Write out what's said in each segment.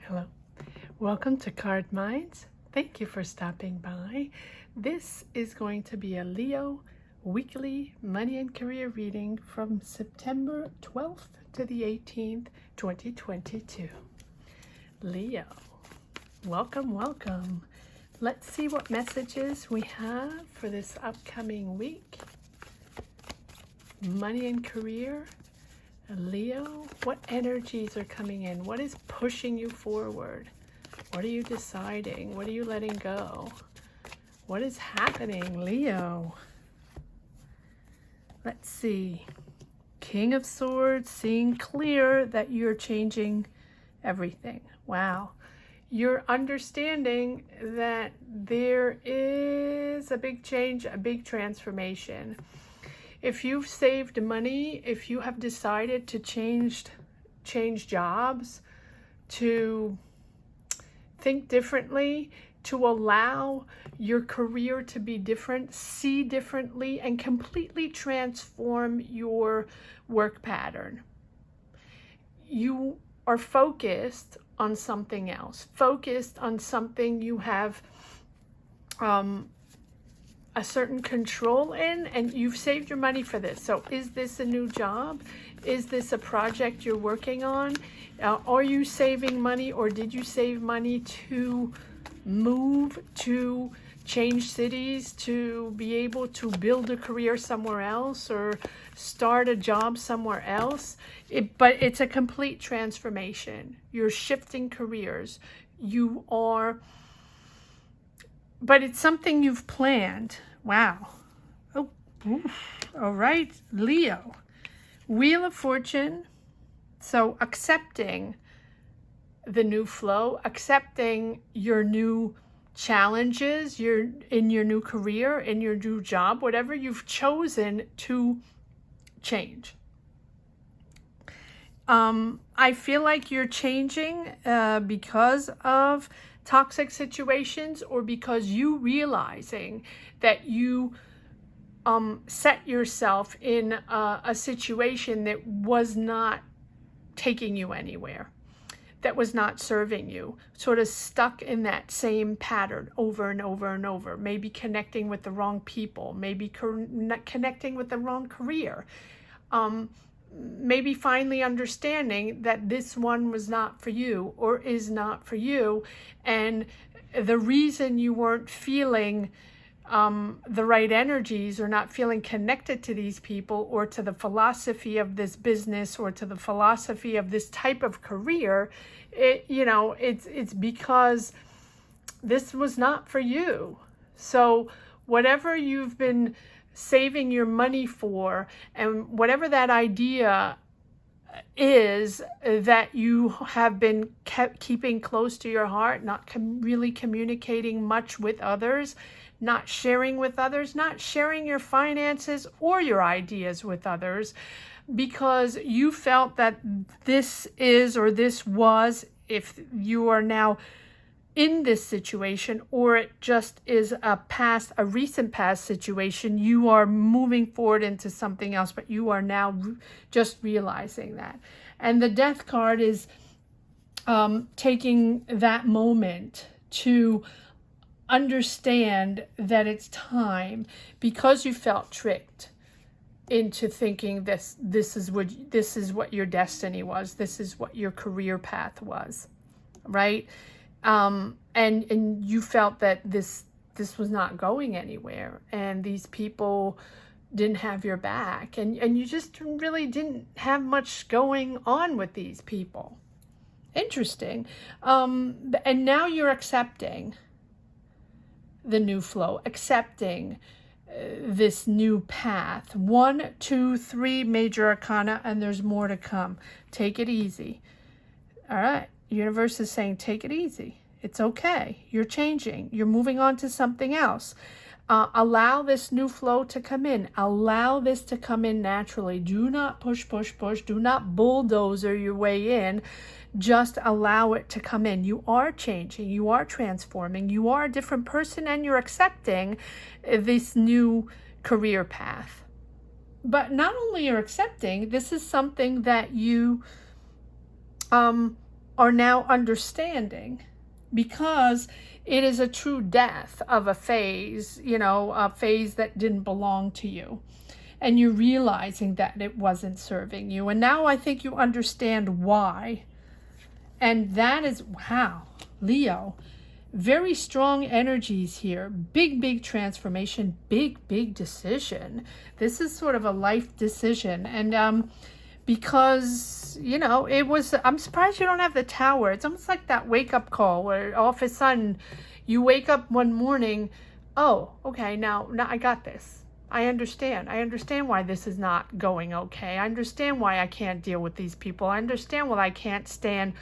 Hello. Welcome to Card Minds. Thank you for stopping by. This is going to be a Leo weekly money and career reading from September 12th to the 18th, 2022. Leo, welcome, welcome. Let's see what messages we have for this upcoming week. Money and career. Leo, what energies are coming in? What is pushing you forward? What are you deciding? What are you letting go? What is happening, Leo? Let's see. King of Swords, seeing clear that you're changing everything. Wow. You're understanding that there is a big change, a big transformation. If you've saved money, if you have decided to change jobs, to think differently, to allow your career to be different, see differently, and completely transform your work pattern. You are focused on something else, focused on something you have a certain control in, and you've saved your money for this. So is this a new job? Is this a project you're working on? Are you saving money, or did you save money to move, to change cities, to be able to build a career somewhere else or start a job somewhere else? But it's a complete transformation. You're shifting careers. But it's something you've planned. Wow. Oh, oof. All right, Leo. Wheel of Fortune. So accepting the new flow, accepting your new challenges, in your new career, in your new job, whatever you've chosen to change. I feel like you're changing because of toxic situations, or because you realizing that you set yourself in a situation that was not taking you anywhere, that was not serving you, sort of stuck in that same pattern over and over and over, maybe connecting with the wrong people, maybe connecting with the wrong career, maybe finally understanding that this one was not for you or is not for you. And the reason you weren't feeling the right energies, or not feeling connected to these people, or to the philosophy of this business, or to the philosophy of this type of career, it's because this was not for you. So whatever you've been saving your money for, and whatever that idea is that you have been keeping close to your heart, not really communicating much with others, not sharing with others, not sharing your finances or your ideas with others, because you felt that this is, or this was, if you are now in this situation, or it just is a recent past situation, you are moving forward into something else, but you are now just realizing that. And the Death card is taking that moment to understand that it's time, because you felt tricked into thinking this is what your destiny was, this is what your career path was, right? And you felt that this was not going anywhere, and these people didn't have your back, and you just really didn't have much going on with these people. Interesting. And now you're accepting the new flow, accepting this new path. 1, 2, 3 major arcana, and there's more to come. Take it easy. All right. Universe is saying, take it easy. It's okay. You're changing. You're moving on to something else. Allow this new flow to come in. Allow this to come in naturally. Do not push. Do not bulldozer your way in. Just allow it to come in. You are changing. You are transforming. You are a different person, and you're accepting this new career path. But not only you're accepting, this is something that you are now understanding, because it is a true death of a phase, a phase that didn't belong to you. And you're realizing that it wasn't serving you. And now I think you understand why. And that is, wow, Leo, very strong energies here. Big, big transformation, big decision. This is sort of a life decision. And because, it was, I'm surprised you don't have the Tower. It's almost like that wake-up call where all of a sudden you wake up one morning, oh, okay, now I got this. I understand why this is not going okay. I understand why I can't deal with these people. I understand why I can't stand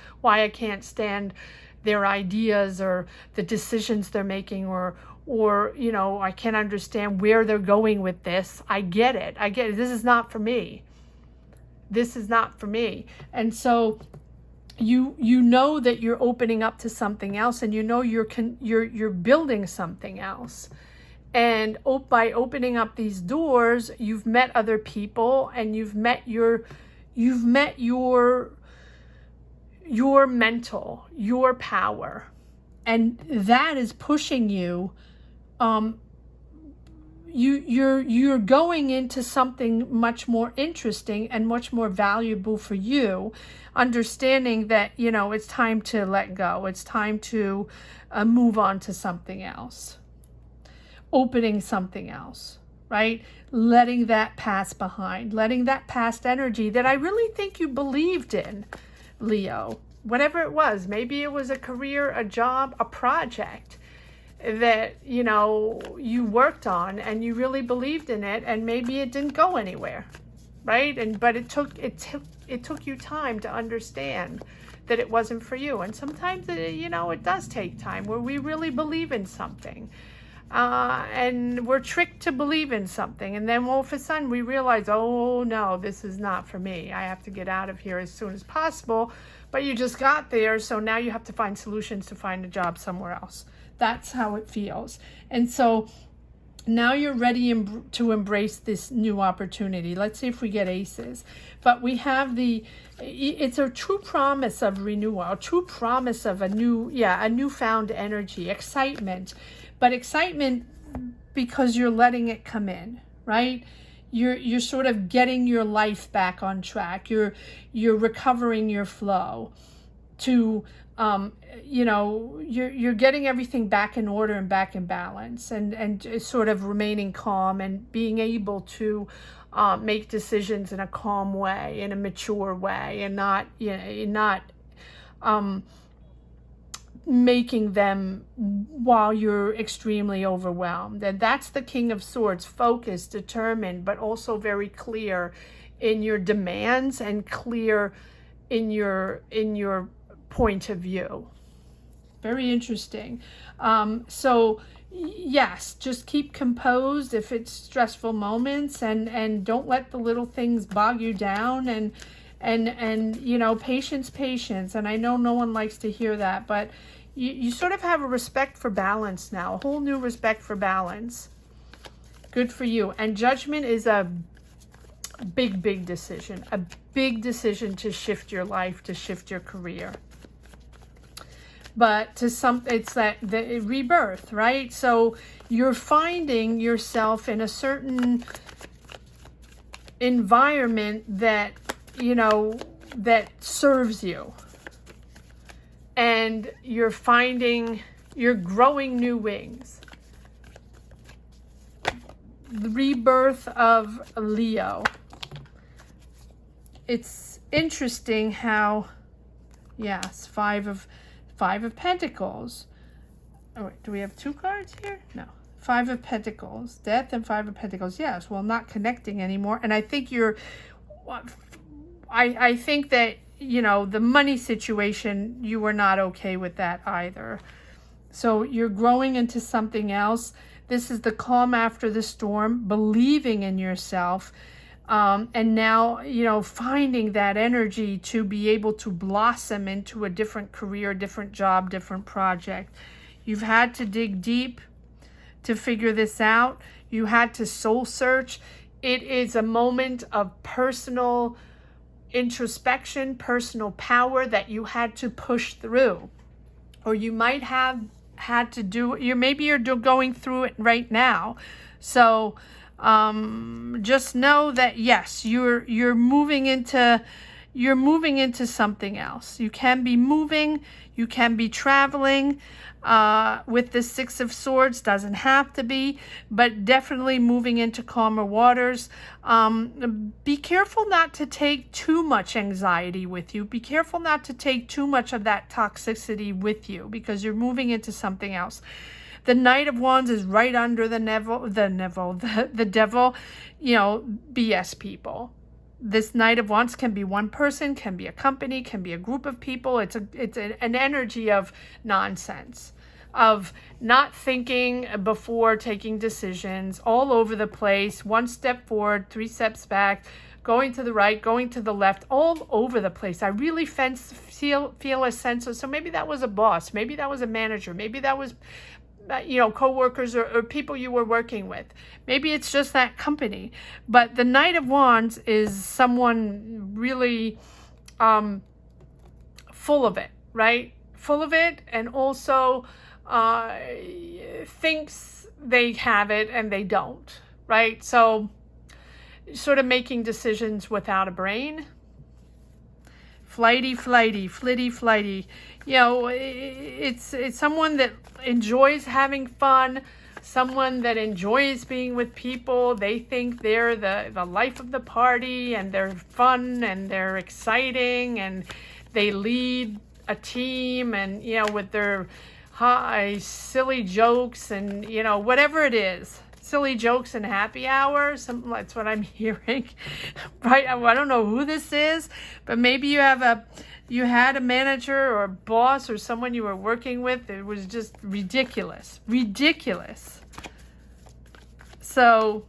their ideas or the decisions they're making, or I can't understand where they're going with this. I get it. This is not for me. This is not for me. And so you know that you're opening up to something else, and you're building something else. And by opening up these doors, you've met other people, and you've met your mental, your power, and that is pushing you. You're going into something much more interesting and much more valuable for you, understanding that it's time to let go. It's time to move on to something else. Opening something else, right? Letting that pass behind, letting that past energy that I really think you believed in, Leo, whatever it was. Maybe it was a career, a job, a project that, you worked on and you really believed in it, and maybe it didn't go anywhere, right? But it took you time to understand that it wasn't for you. And sometimes, it does take time where we really believe in something. And we're tricked to believe in something, and then all of a sudden we realize, oh no, this is not for me. I have to get out of here as soon as possible. But you just got there, so now you have to find solutions to find a job somewhere else. That's how it feels. And so now you're ready to embrace this new opportunity. Let's see if we get aces. But we have it's a true promise of renewal, a true promise of a newfound energy, excitement. But excitement because you're letting it come in, right? You're sort of getting your life back on track. You're recovering your flow to, you're getting everything back in order and back in balance, and sort of remaining calm and being able to make decisions in a calm way, in a mature way, and not making them while you're extremely overwhelmed. And that's the King of Swords, focused, determined, but also very clear in your demands and clear in your point of view. Very interesting. So yes, just keep composed if it's stressful moments, and don't let the little things bog you down, and patience. And I know no one likes to hear that, but you sort of have a respect for balance now, a whole new respect for balance. Good for you. And Judgment is a big decision, a big decision to shift your life, to shift your career. But it's the rebirth, right? So you're finding yourself in a certain environment that, that serves you. And you're growing new wings. The rebirth of Leo. It's interesting how, yes, Five of Pentacles. Oh, wait, do we have two cards here? No. Five of Pentacles. Death and Five of Pentacles. Yes, well, not connecting anymore. And I think I think that, the money situation, you were not okay with that either. So you're growing into something else. This is the calm after the storm, believing in yourself. And now, finding that energy to be able to blossom into a different career, different job, different project. You've had to dig deep to figure this out. You had to soul search. It is a moment of personal introspection, personal power that you had to push through. Or you might have had to do, maybe you're going through it right now. So just know that yes, you're moving into something else. You can be moving, you can be traveling with the Six of Swords. Doesn't have to be, but definitely moving into calmer waters. Be careful not to take too much anxiety with you. Be careful not to take too much of that toxicity with you, because you're moving into something else. The Knight of Wands is right under the devil, BS people. This Knight of Wands can be one person, can be a company, can be a group of people. It's an energy of nonsense, of not thinking before taking decisions, all over the place, 1 step forward, 3 steps back, going to the right, going to the left, all over the place. I really feel a sense of, so maybe that was a boss, maybe that was a manager, maybe that was co-workers or people you were working with. Maybe it's just that company. But the Knight of Wands is someone really full of it, right? Full of it, and also thinks they have it and they don't, right? So sort of making decisions without a brain. Flighty. It's someone that enjoys having fun, someone that enjoys being with people. They think they're the life of the party, and they're fun, and they're exciting, and they lead a team, and, with their silly jokes and, whatever it is. Silly jokes and happy hour. That's what I'm hearing, right? I don't know who this is, but maybe you had a manager or a boss or someone you were working with. It was just ridiculous. So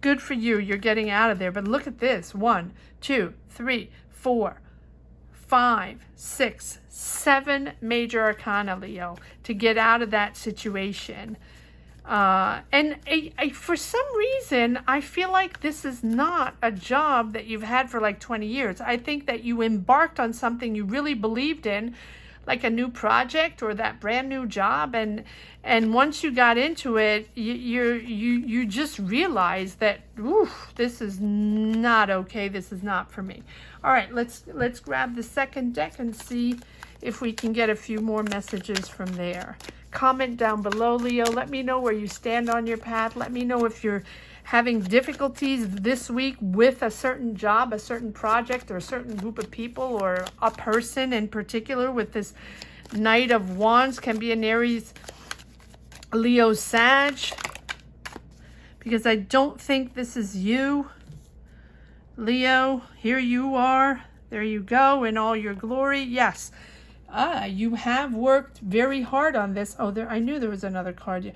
good for you. You're getting out of there. But look at this. 1, 2, 3, 4, 5, 6, 7 major arcana, Leo, to get out of that situation. And for some reason, I feel like this is not a job that you've had for like 20 years. I think that you embarked on something you really believed in, like a new project or that brand new job. And once you got into it, you just realized that, oof, this is not okay. This is not for me. All right, let's grab the second deck and see if we can get a few more messages from there. Comment down below, Leo. Let me know where you stand on your path. Let me know if you're having difficulties this week with a certain job, a certain project, or a certain group of people, or a person in particular. With this Knight of Wands, can be an Aries, Leo, Sag, because I don't think this is you, Leo. Here you are. There you go in all your glory. Yes. You have worked very hard on this. Oh, I knew there was another card.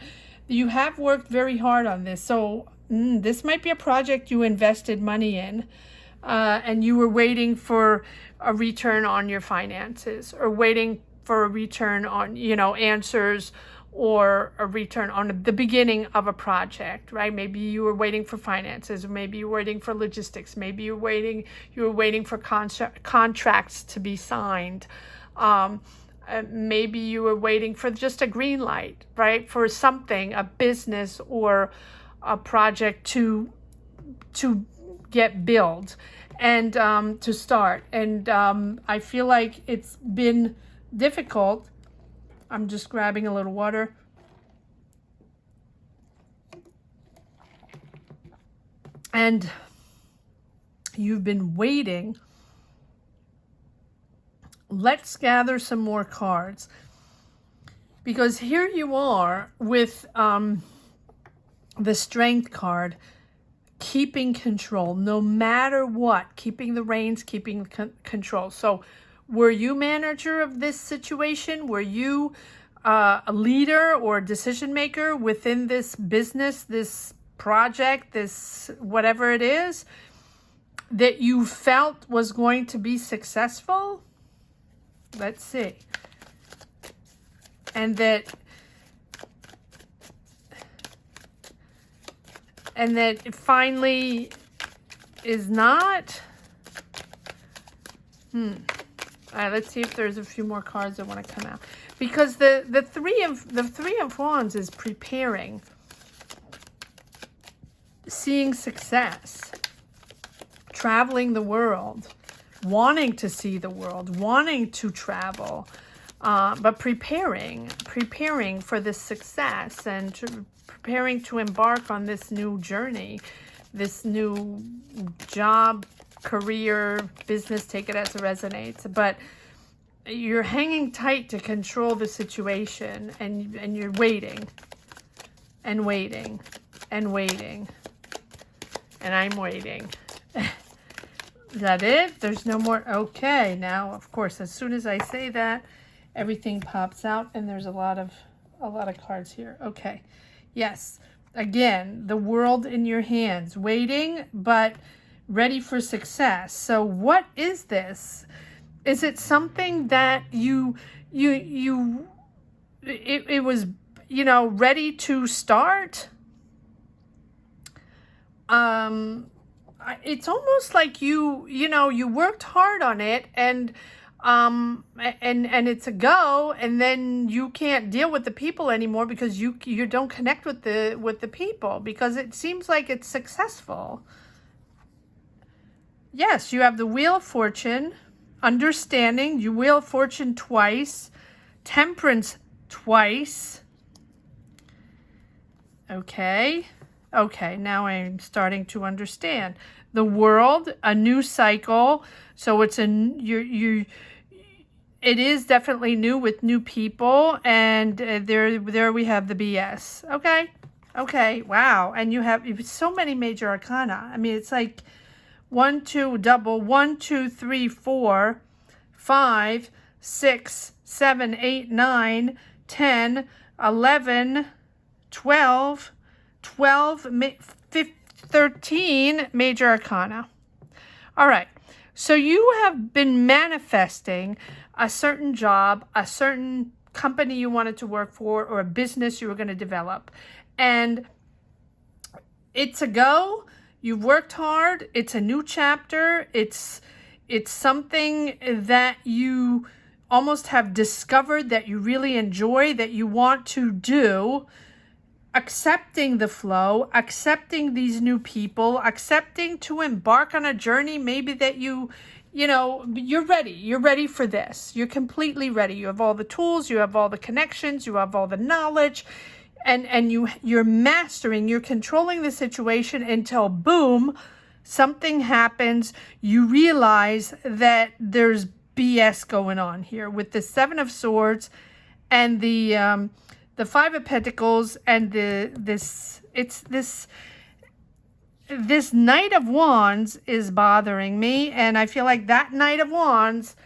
You have worked very hard on this. So this might be a project you invested money in, and you were waiting for a return on your finances, or waiting for a return on, answers, or a return on the beginning of a project, right? Maybe you were waiting for finances, or maybe you were waiting for logistics. Maybe you were waiting for contracts to be signed. Maybe you were waiting for just a green light, right? For something, a business or a project to get built and to start. And I feel like it's been difficult. I'm just grabbing a little water. And you've been waiting. Let's gather some more cards, because here you are with the Strength card, keeping control no matter what, keeping the reins, keeping control. So were you manager of this situation? Were you a leader or decision maker within this business, this project, this whatever it is that you felt was going to be successful? Let's see. And that it finally is not. All right, let's see if there's a few more cards that want to come out. Because the three of Wands is preparing, seeing success, traveling the world, wanting to see the world, wanting to travel, but preparing for this success and preparing to embark on this new journey, this new job, career, business, take it as it resonates. But you're hanging tight to control the situation, and you're waiting and waiting and waiting. And I'm waiting. Is that it? There's no more? Okay, now, of course, as soon as I say that, everything pops out, and there's a lot of cards here. Okay. Yes. Again, the world in your hands, waiting, but ready for success. So what is this? Is it something that it was, you know, ready to start? It's almost like you worked hard on it, and it's a go, and then you can't deal with the people anymore because you don't connect with the people, because it seems like it's successful. Yes, you have the Wheel of Fortune, understanding, you Wheel of Fortune twice, Temperance twice. Okay, now I'm starting to understand. The World, a new cycle. So it's it is definitely new with new people, and there we have the BS. Okay, wow. And you have so many major arcana. I mean, it's like 1, 2, double, 1, 2, 3, 4, 5, 6, 7, 8, 9, 10, 11, 12, 13 major arcana. All right. So you have been manifesting a certain job, a certain company you wanted to work for, or a business you were going to develop. And it's a go. You've worked hard. It's a new chapter. It's something that you almost have discovered that you really enjoy, that you want to do. Accepting the flow, accepting these new people, accepting to embark on a journey maybe that you're ready. You're ready for this. You're completely ready. You have all the tools, you have all the connections, you have all the knowledge, and you're mastering, you're controlling the situation until boom, something happens. You realize that there's BS going on here with the Seven of Swords and the Five of Pentacles, and this Knight of Wands is bothering me, and I feel like that Knight of Wands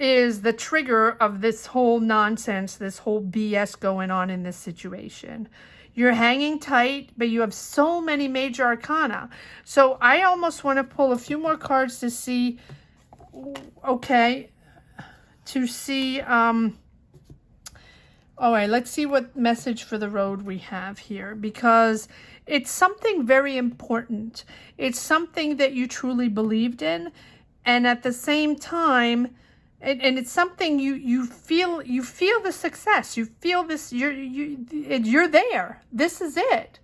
is the trigger of this whole nonsense, this whole BS going on in this situation. You're hanging tight, but you have so many major arcana. So I almost want to pull a few more cards to see, all right, let's see what message for the road we have here, because it's something very important. It's something that you truly believed in, and at the same time, and it's something you feel the success. You feel this. You're there. This is it,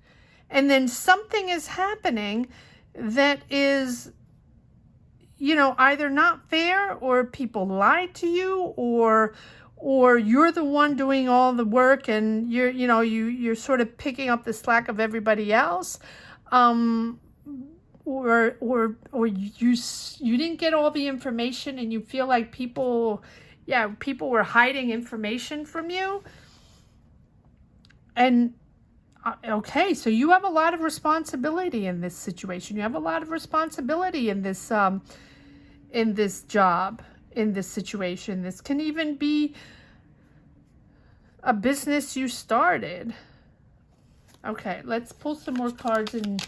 and then something is happening that is, either not fair, or people lied to you, or you're the one doing all the work, and you're sort of picking up the slack of everybody else, or you didn't get all the information, and you feel like people were hiding information from you. And okay, so you have a lot of responsibility in this situation. You have a lot of responsibility in this job, in this situation. This can even be a business you started. Okay, let's pull some more cards in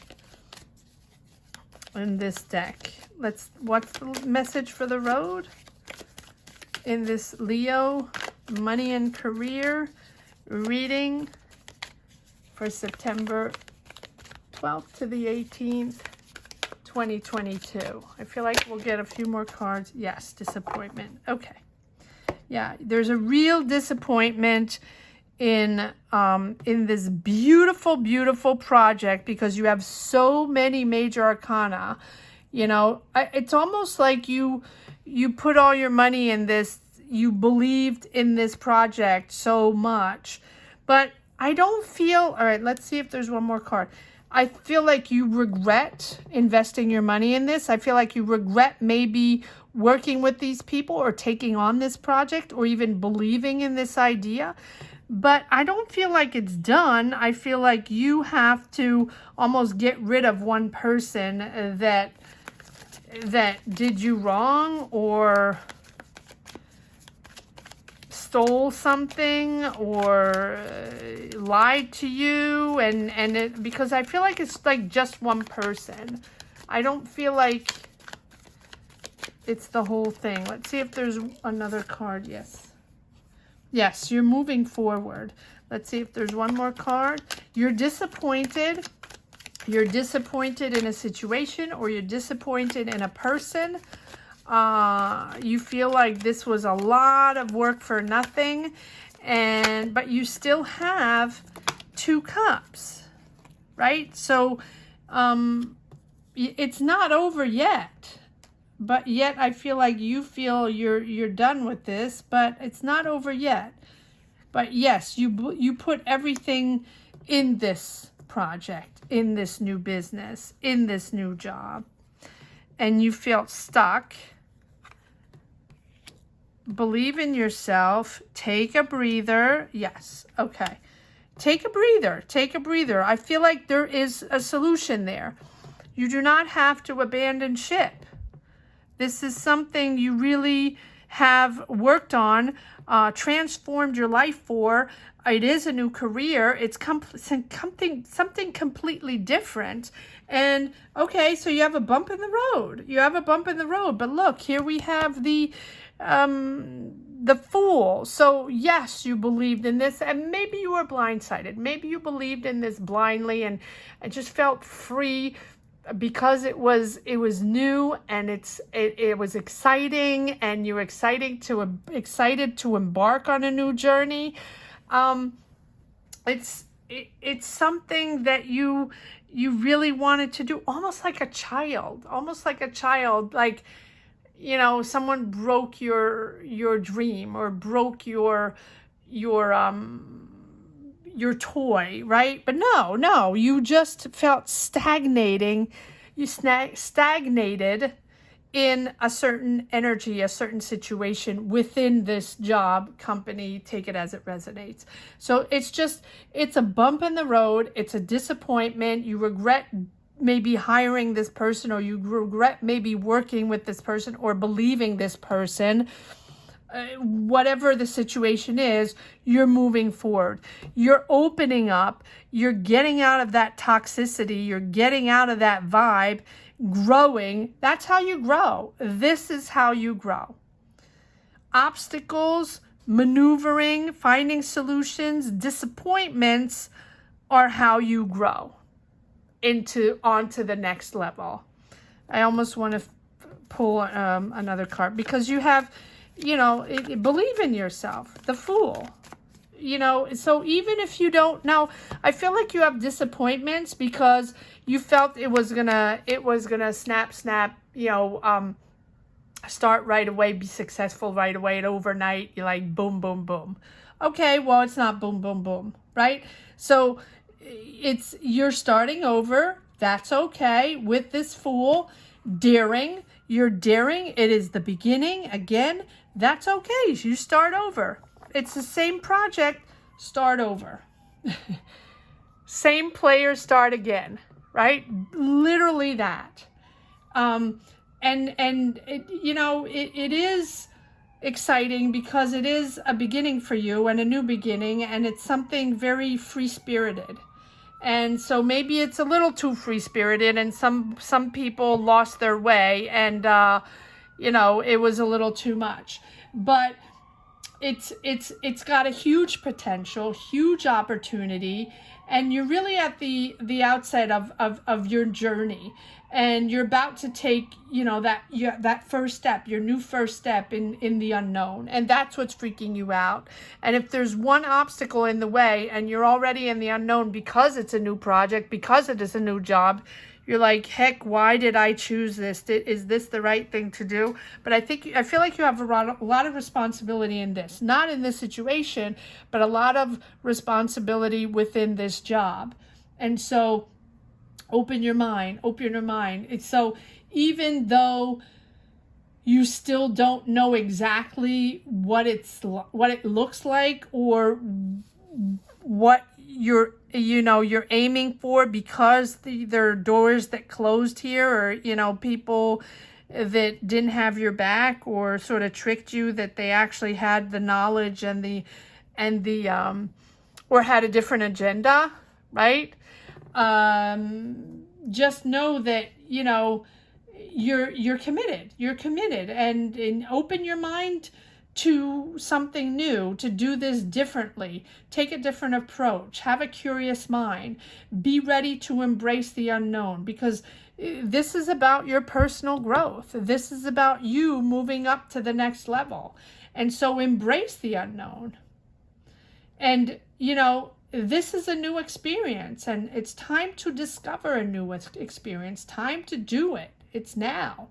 this deck. What's the message for the road in this Leo money and career reading for September 12th to the 18th, 2022. I feel like we'll get a few more cards. Yes, disappointment. Okay. Yeah, there's a real disappointment in this beautiful, beautiful project because you have so many major arcana. You know, it's almost like you put all your money in this. You believed in this project so much, but I don't feel, all right, let's see if there's one more card. I feel like you regret investing your money in this. I feel like you regret maybe working with these people or taking on this project or even believing in this idea. But I don't feel like it's done. I feel like you have to almost get rid of one person that did you wrong or stole something or lied to you, and because I feel like it's like just one person. I don't feel like it's the whole thing. Let's see if there's another card. Yes, you're moving forward. Let's see if there's one more card. You're disappointed. You're disappointed in a situation, or you're disappointed in a person. You feel like this was a lot of work for nothing, but you still have 2 cups, right? So it's not over yet, but yet I feel like you feel you're done with this, but it's not over yet. But yes, you put everything in this project, in this new business, in this new job, and you felt stuck. Believe in yourself. Take a breather. Yes. Okay. Take a breather. Take a breather. I feel like there is a solution there. You do not have to abandon ship. This is something you really have worked on, transformed your life for. It is a new career. It's something completely different. And okay, so you have a bump in the road. You have a bump in the road. But look, here we have the Fool. So yes, you believed in this, and maybe you were blindsided. Maybe you believed in this blindly and just felt free because it was new and it was exciting, and you're excited to embark on a new journey. It's something that you really wanted to do, almost like a child, like, you know, someone broke your dream or broke your toy, right? But no, you just felt stagnating. You stagnated in a certain energy, a certain situation within this job, company, take it as it resonates. So it's a bump in the road. It's a disappointment. You regret maybe hiring this person, or you regret maybe working with this person or believing this person. Whatever the situation is, you're moving forward. You're opening up. You're getting out of that toxicity. You're getting out of that vibe, growing. That's how you grow. This is how you grow. Obstacles, maneuvering, finding solutions, disappointments are how you grow onto the next level. I almost want to pull another card because you have, you know, believe in yourself, the Fool. You know, so even if you don't, now I feel like you have disappointments because you felt it was gonna snap, you know, start right away, be successful right away, and overnight you're like boom, boom, boom. Okay, well, it's not boom, boom, boom, right? So you're starting over. That's okay with this Fool. Daring, you're daring. It is the beginning. Again, that's okay. You start over. It's the same project. Start over. Same player, start again, right? Literally that. And it, you know, it is exciting because it is a beginning for you and a new beginning, and it's something very free-spirited. And so maybe it's a little too free-spirited, and some people lost their way, and you know, it was a little too much. But it's got a huge potential, huge opportunity, and you're really at the outset of your journey, and you're about to take, you know, that first step, your new first step in the unknown, and that's what's freaking you out. And if there's one obstacle in the way and you're already in the unknown because it's a new project, because it is a new job, you're like, heck, why did I choose this? Is this the right thing to do? But I feel like you have a lot of responsibility in this. Not in this situation, but a lot of responsibility within this job. And so open your mind. It's so even though you still don't know exactly what it looks like or what you're aiming for, because there are doors that closed here, or, you know, people that didn't have your back or sort of tricked you that they actually had the knowledge and the or had a different agenda, right? Just know that, you know, you're committed, and open your mind to something new, to do this differently, take a different approach, have a curious mind, be ready to embrace the unknown, because this is about your personal growth. This is about you moving up to the next level. And so embrace the unknown. And, you know, this is a new experience, and it's time to discover a new experience, time to do it. It's now.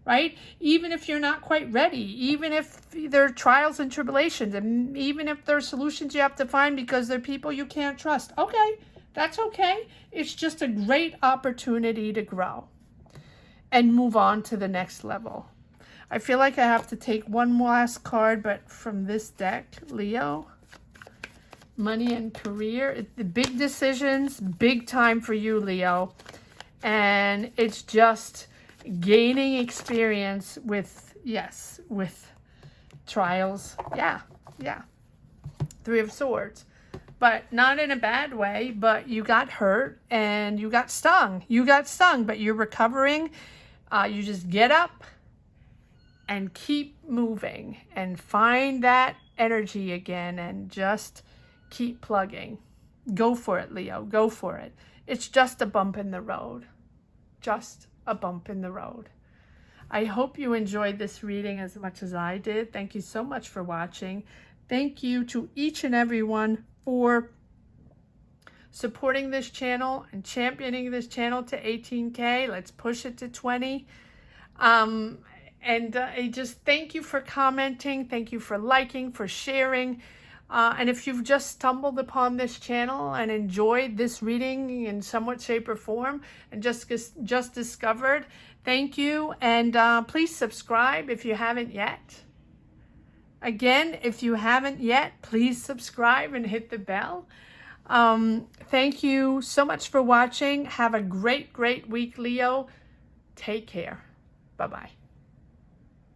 Right? Even if you're not quite ready, even if there are trials and tribulations, and even if there are solutions you have to find because they're people you can't trust. Okay, that's okay. It's just a great opportunity to grow and move on to the next level. I feel like I have to take one last card, but from this deck, Leo. Money and career. The big decisions, big time for you, Leo. And it's just gaining experience with trials. Yeah. Three of Swords. But not in a bad way, but you got hurt and you got stung. But you're recovering. You just get up and keep moving and find that energy again and just keep plugging. Go for it, Leo. Go for it. It's just a bump in the road. Just a bump in the road. I hope you enjoyed this reading as much as I did. Thank you so much for watching. Thank you to each and everyone for supporting this channel and championing this channel to 18K. Let's push it to 20. I just thank you for commenting. Thank you for liking, for sharing. And if you've just stumbled upon this channel and enjoyed this reading in somewhat shape or form and just discovered, thank you. And please subscribe if you haven't yet. Again, if you haven't yet, please subscribe and hit the bell. Thank you so much for watching. Have a great week, Leo. Take care. Bye-bye.